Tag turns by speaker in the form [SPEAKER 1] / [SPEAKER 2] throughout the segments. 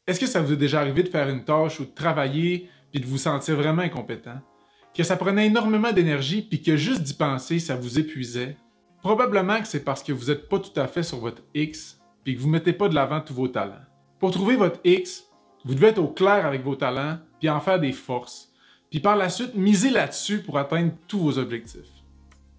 [SPEAKER 1] Est-ce que ça vous est déjà arrivé de faire une tâche ou de travailler puis de vous sentir vraiment incompétent? Que ça prenait énormément d'énergie puis que juste d'y penser, ça vous épuisait? Probablement que c'est parce que vous n'êtes pas tout à fait sur votre X puis que vous ne mettez pas de l'avant tous vos talents. Pour trouver votre X, vous devez être au clair avec vos talents puis en faire des forces. Puis par la suite, miser là-dessus pour atteindre tous vos objectifs.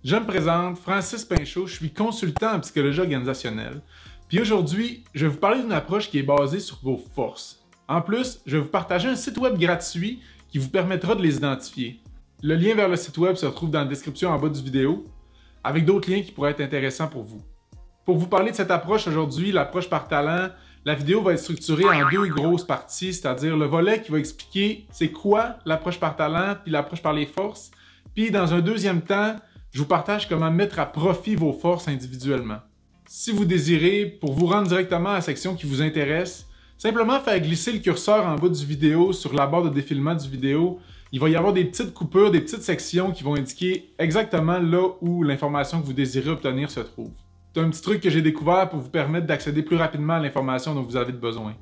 [SPEAKER 1] Je me présente, Francis Pinchot, je suis consultant en psychologie organisationnelle. Puis aujourd'hui, je vais vous parler d'une approche qui est basée sur vos forces. En plus, je vais vous partager un site web gratuit qui vous permettra de les identifier. Le lien vers le site web se retrouve dans la description en bas du vidéo, avec d'autres liens qui pourraient être intéressants pour vous. Pour vous parler de cette approche aujourd'hui, l'approche par talent, la vidéo va être structurée en deux grosses parties, c'est-à-dire le volet qui va expliquer c'est quoi l'approche par talent puis l'approche par les forces. Puis dans un deuxième temps, je vous partage comment mettre à profit vos forces individuellement. Si vous désirez, pour vous rendre directement à la section qui vous intéresse, simplement faire glisser le curseur en bas du vidéo sur la barre de défilement du vidéo. Il va y avoir des petites coupures, des petites sections qui vont indiquer exactement là où l'information que vous désirez obtenir se trouve. C'est un petit truc que j'ai découvert pour vous permettre d'accéder plus rapidement à l'information dont vous avez besoin.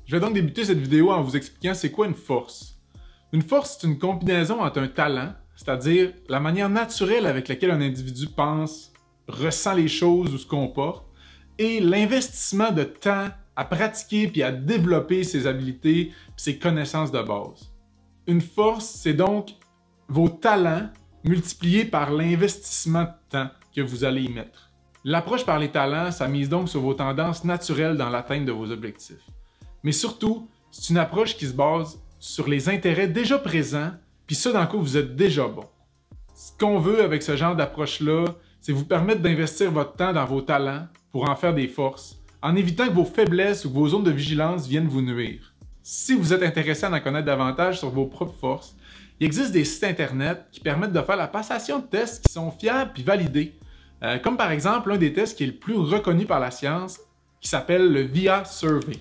[SPEAKER 1] Je vais donc débuter cette vidéo en vous expliquant c'est quoi une force. Une force, c'est une combinaison entre un talent, c'est-à-dire la manière naturelle avec laquelle un individu pense, ressent les choses ou se comporte, et l'investissement de temps à pratiquer puis à développer ses habiletés puis ses connaissances de base. Une force, c'est donc vos talents multipliés par l'investissement de temps que vous allez y mettre. L'approche par les talents, ça mise donc sur vos tendances naturelles dans l'atteinte de vos objectifs. Mais surtout, c'est une approche qui se base sur les intérêts déjà présents puis ceux dans quoi vous êtes déjà bon. Ce qu'on veut avec ce genre d'approche-là, c'est vous permettre d'investir votre temps dans vos talents pour en faire des forces, en évitant que vos faiblesses ou que vos zones de vigilance viennent vous nuire. Si vous êtes intéressé à en connaître davantage sur vos propres forces, il existe des sites internet qui permettent de faire la passation de tests qui sont fiables et validés. Comme par exemple un des tests qui est le plus reconnu par la science, qui s'appelle le VIA Survey.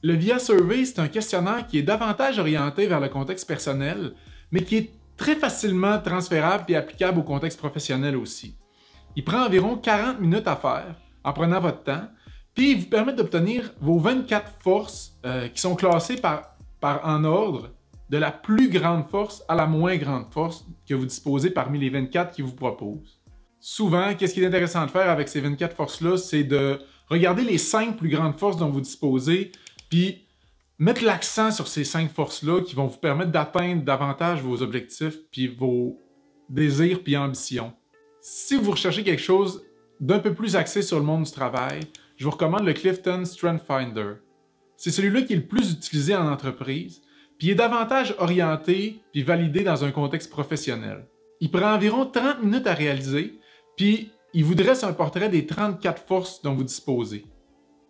[SPEAKER 1] Le VIA Survey, c'est un questionnaire qui est davantage orienté vers le contexte personnel, mais qui est très facilement transférable et applicable au contexte professionnel aussi. Il prend environ 40 minutes à faire, en prenant votre temps, puis il vous permet d'obtenir vos 24 forces qui sont classées en ordre, de la plus grande force à la moins grande force que vous disposez parmi les 24 qu'il vous propose. Souvent, qu'est-ce qui est intéressant de faire avec ces 24 forces-là, c'est de regarder les 5 plus grandes forces dont vous disposez, puis mettre l'accent sur ces 5 forces-là qui vont vous permettre d'atteindre davantage vos objectifs, puis vos désirs, puis ambitions. Si vous recherchez quelque chose d'un peu plus axé sur le monde du travail, je vous recommande le Clifton Strength Finder. C'est celui-là qui est le plus utilisé en entreprise, puis il est davantage orienté puis validé dans un contexte professionnel. Il prend environ 30 minutes à réaliser, puis il vous dresse un portrait des 34 forces dont vous disposez.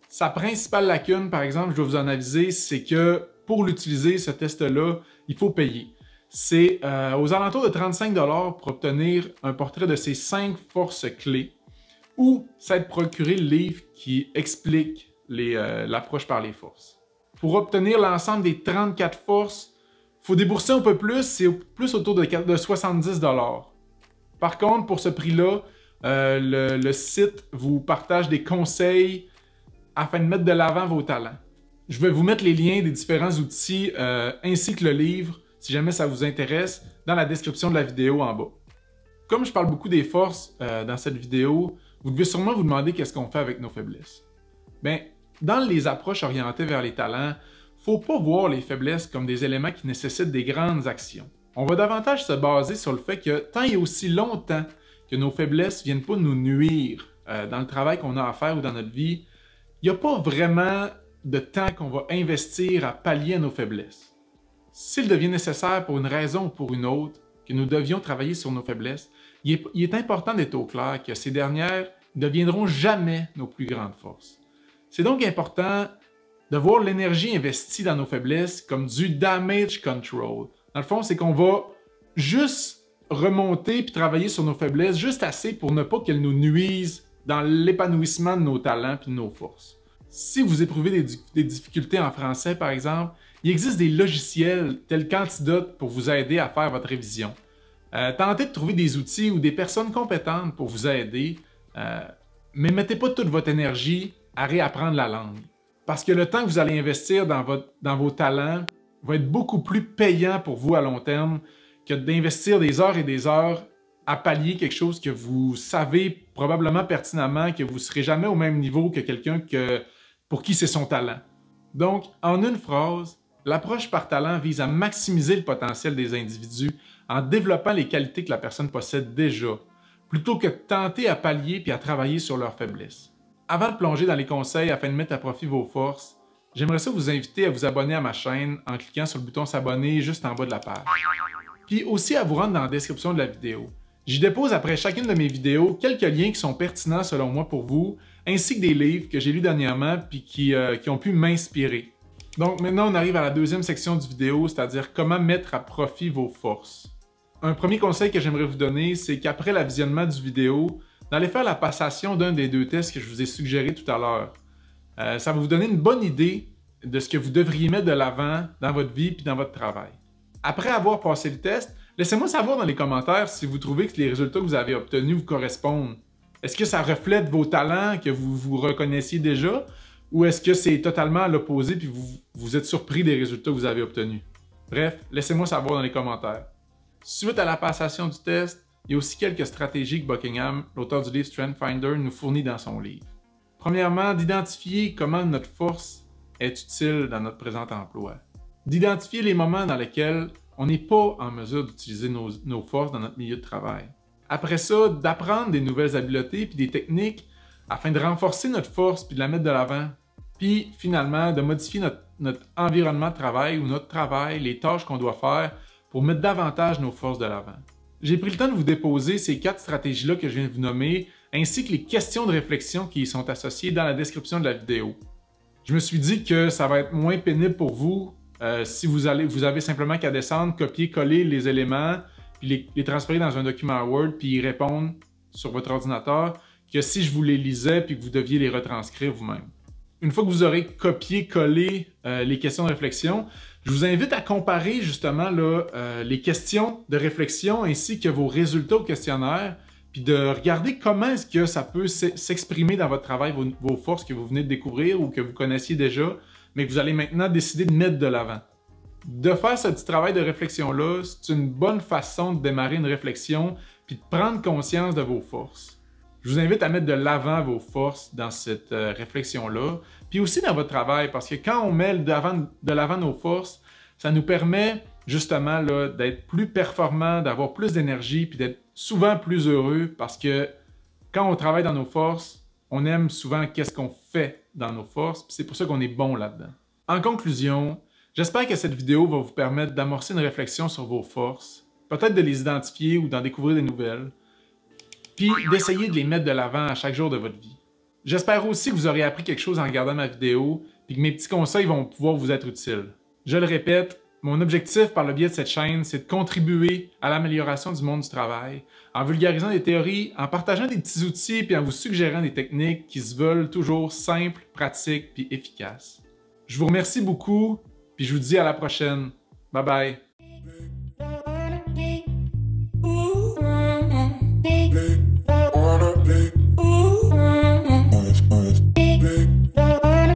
[SPEAKER 1] Sa principale lacune, par exemple, je dois vous en aviser, c'est que pour l'utiliser, ce test-là, il faut payer. C'est aux alentours de 35 $ pour obtenir un portrait de ces 5 forces clés, ou ça être procurer le livre qui explique l'approche par les forces. Pour obtenir l'ensemble des 34 forces, il faut débourser un peu plus, c'est plus autour de 70 $. Par contre, pour ce prix-là, le site vous partage des conseils afin de mettre de l'avant vos talents. Je vais vous mettre les liens des différents outils ainsi que le livre, si jamais ça vous intéresse, dans la description de la vidéo en bas. Comme je parle beaucoup des forces dans cette vidéo, vous devez sûrement vous demander qu'est-ce qu'on fait avec nos faiblesses. Bien, dans les approches orientées vers les talents, il ne faut pas voir les faiblesses comme des éléments qui nécessitent des grandes actions. On va davantage se baser sur le fait que tant et aussi longtemps que nos faiblesses ne viennent pas nous nuire dans le travail qu'on a à faire ou dans notre vie, il n'y a pas vraiment de temps qu'on va investir à pallier à nos faiblesses. S'il devient nécessaire pour une raison ou pour une autre que nous devions travailler sur nos faiblesses, il est important d'être au clair que ces dernières ne deviendront jamais nos plus grandes forces. C'est donc important de voir l'énergie investie dans nos faiblesses comme du damage control. Dans le fond, c'est qu'on va juste remonter puis travailler sur nos faiblesses juste assez pour ne pas qu'elles nous nuisent dans l'épanouissement de nos talents puis de nos forces. Si vous éprouvez des difficultés en français, par exemple, il existe des logiciels tels qu'Antidote pour vous aider à faire votre révision. Tentez de trouver des outils ou des personnes compétentes pour vous aider, mais mettez pas toute votre énergie à réapprendre la langue. Parce que le temps que vous allez investir dans vos talents va être beaucoup plus payant pour vous à long terme que d'investir des heures et des heures à pallier quelque chose que vous savez probablement pertinemment que vous ne serez jamais au même niveau que quelqu'un pour qui c'est son talent. Donc, en une phrase, l'approche par talent vise à maximiser le potentiel des individus en développant les qualités que la personne possède déjà, plutôt que de tenter à pallier puis à travailler sur leurs faiblesses. Avant de plonger dans les conseils afin de mettre à profit vos forces, j'aimerais ça vous inviter à vous abonner à ma chaîne en cliquant sur le bouton s'abonner juste en bas de la page. Puis aussi à vous rendre dans la description de la vidéo. J'y dépose après chacune de mes vidéos quelques liens qui sont pertinents selon moi pour vous, ainsi que des livres que j'ai lus dernièrement puis qui ont pu m'inspirer. Donc maintenant on arrive à la deuxième section du vidéo, c'est-à-dire comment mettre à profit vos forces. Un premier conseil que j'aimerais vous donner, c'est qu'après le visionnement du vidéo, d'aller faire la passation d'un des deux tests que je vous ai suggéré tout à l'heure. Ça va vous donner une bonne idée de ce que vous devriez mettre de l'avant dans votre vie puis dans votre travail. Après avoir passé le test, laissez-moi savoir dans les commentaires si vous trouvez que les résultats que vous avez obtenus vous correspondent. Est-ce que ça reflète vos talents que vous vous reconnaissiez déjà ou est-ce que c'est totalement à l'opposé puis vous êtes surpris des résultats que vous avez obtenus? Bref, laissez-moi savoir dans les commentaires. Suite à la passation du test, il y a aussi quelques stratégies que Buckingham, l'auteur du livre Strength Finder, nous fournit dans son livre. Premièrement, d'identifier comment notre force est utile dans notre présent emploi. D'identifier les moments dans lesquels on n'est pas en mesure d'utiliser nos forces dans notre milieu de travail. Après ça, d'apprendre des nouvelles habiletés puis des techniques afin de renforcer notre force puis de la mettre de l'avant. Puis finalement, de modifier notre environnement de travail ou notre travail, les tâches qu'on doit faire pour mettre davantage nos forces de l'avant. J'ai pris le temps de vous déposer ces 4 stratégies-là que je viens de vous nommer, ainsi que les questions de réflexion qui y sont associées dans la description de la vidéo. Je me suis dit que ça va être moins pénible pour vous si vous avez simplement qu'à descendre, copier, coller les éléments, puis les transférer dans un document Word, puis y répondre sur votre ordinateur, que si je vous les lisais puis que vous deviez les retranscrire vous-même. Une fois que vous aurez copié, collé les questions de réflexion, je vous invite à comparer justement les questions de réflexion ainsi que vos résultats au questionnaire, puis de regarder comment est-ce que ça peut s'exprimer dans votre travail, vos forces que vous venez de découvrir ou que vous connaissiez déjà, mais que vous allez maintenant décider de mettre de l'avant. De faire ce petit travail de réflexion-là, c'est une bonne façon de démarrer une réflexion puis de prendre conscience de vos forces. Je vous invite à mettre de l'avant vos forces dans cette réflexion-là, puis aussi dans votre travail, parce que quand on met de l'avant nos forces, ça nous permet justement d'être plus performant, d'avoir plus d'énergie, puis d'être souvent plus heureux, parce que quand on travaille dans nos forces, on aime souvent qu'est-ce qu'on fait dans nos forces, puis c'est pour ça qu'on est bon là-dedans. En conclusion, j'espère que cette vidéo va vous permettre d'amorcer une réflexion sur vos forces, peut-être de les identifier ou d'en découvrir des nouvelles, puis d'essayer de les mettre de l'avant à chaque jour de votre vie. J'espère aussi que vous aurez appris quelque chose en regardant ma vidéo, puis que mes petits conseils vont pouvoir vous être utiles. Je le répète, mon objectif par le biais de cette chaîne, c'est de contribuer à l'amélioration du monde du travail, en vulgarisant des théories, en partageant des petits outils, puis en vous suggérant des techniques qui se veulent toujours simples, pratiques, puis efficaces. Je vous remercie beaucoup, puis je vous dis à la prochaine. Bye bye!